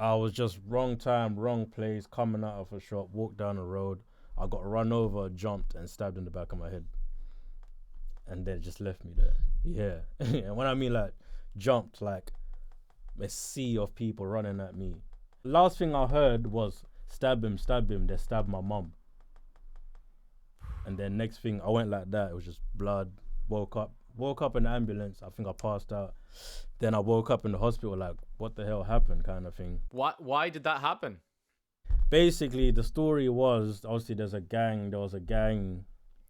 I was just wrong time, wrong place, coming out of a shop, walked down the road. I got run over, jumped, and stabbed in the back of my head. And then just left me there. Yeah. And when I mean like jumped, like a sea of people running at me. Last thing I heard was stab him, they stabbed my mum. And then next thing, I went like that, it was just blood. Woke up in the ambulance, I think I passed out. Then I woke up in the hospital like, what the hell happened kind of thing. Why did that happen? Basically, the story was, obviously there was a gang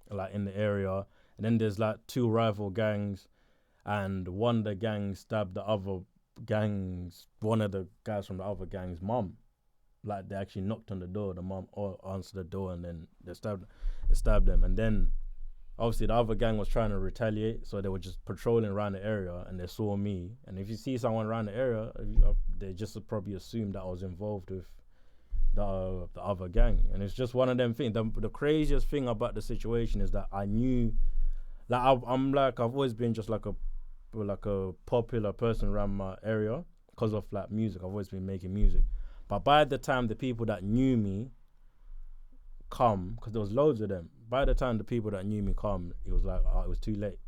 like in the area. And then there's like two rival gangs. And one of the gangs stabbed the other gangs, one of the guys from the other gang's mum. Like they actually knocked on the door, the mum answered the door, and then they stabbed them. And then obviously the other gang was trying to retaliate, so they were just patrolling around the area, and they saw me. And if you see someone around the area, they just probably assumed that I was involved with the other gang. And it's just one of them things. The craziest thing about the situation is that I knew, like I've always been just like a popular person around my area because of like music. I've always been making music. But by the time the people that knew me come, because there was loads of them, by the time the people that knew me come, it was like, it was too late.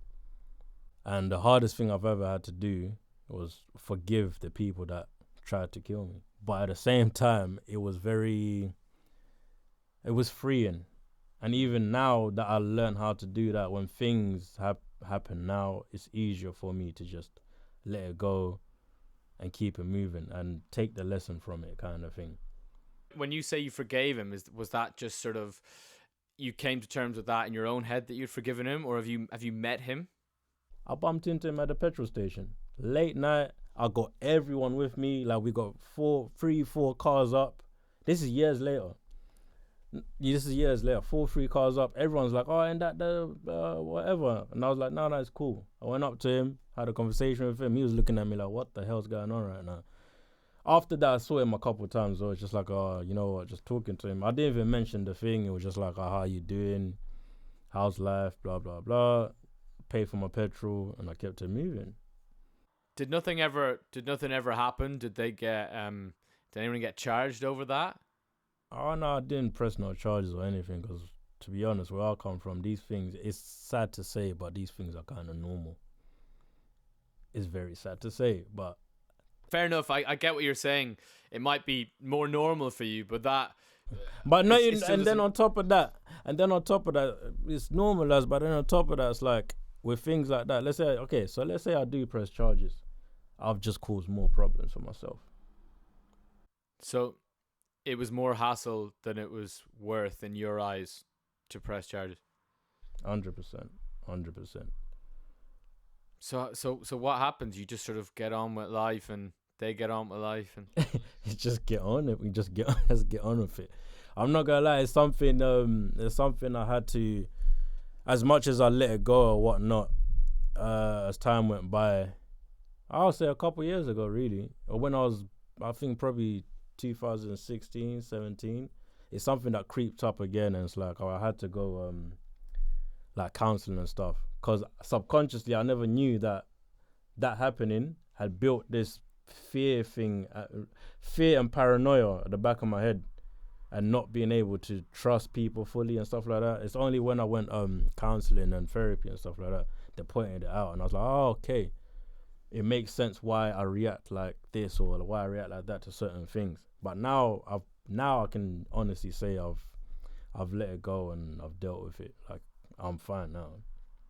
And the hardest thing I've ever had to do was forgive the people that tried to kill me. But at the same time, it was freeing. And even now that I learned how to do that, when things happen now, it's easier for me to just let it go and keep it moving and take the lesson from it kind of thing. When you say you forgave him, was that just sort of, you came to terms with that in your own head that you'd forgiven him, or have you met him? I bumped into him at the petrol station. Late night, I got everyone with me. Like we got 4 cars up. This is years later. 4, 3 cars up. Everyone's like, oh, and that, whatever. And I was like, no, it's cool. I went up to him, had a conversation with him. He was looking at me like, what the hell's going on right now? After that, I saw him a couple of times. So it's just like, you know what, just talking to him. I didn't even mention the thing. It was just like, how you doing? How's life? Blah, blah, blah. Pay for my petrol. And I kept it moving. Did nothing ever happen? Did anyone get charged over that? Oh, no, I didn't press no charges or anything because, to be honest, where I come from, these things, it's sad to say, but these things are kind of normal. It's very sad to say, but... Fair enough, I get what you're saying. It might be more normal for you, but that... But no, and then on top of that, it's normalized, but then on top of that, it's like, with things like that, let's say I do press charges. I've just caused more problems for myself. So... it was more hassle than it was worth in your eyes to press charges. 100%. So what happens? You just sort of get on with life, and they get on with life, and you just get on it. Let's get on with it. I'm not gonna lie. It's something I had to, as much as I let it go or whatnot. As time went by, I'll say a couple years ago, really, or when I think probably 2016, 17, it's something that creeped up again, and it's like, I had to go like counseling and stuff, because subconsciously I never knew that happening had built this fear and paranoia at the back of my head, and not being able to trust people fully and stuff like that. It's only when I went counseling and therapy and stuff like that, they pointed it out, and I was like, oh, okay, it makes sense why I react like this or why I react like that to certain things. But now I can honestly say I've let it go and I've dealt with it. Like, I'm fine now.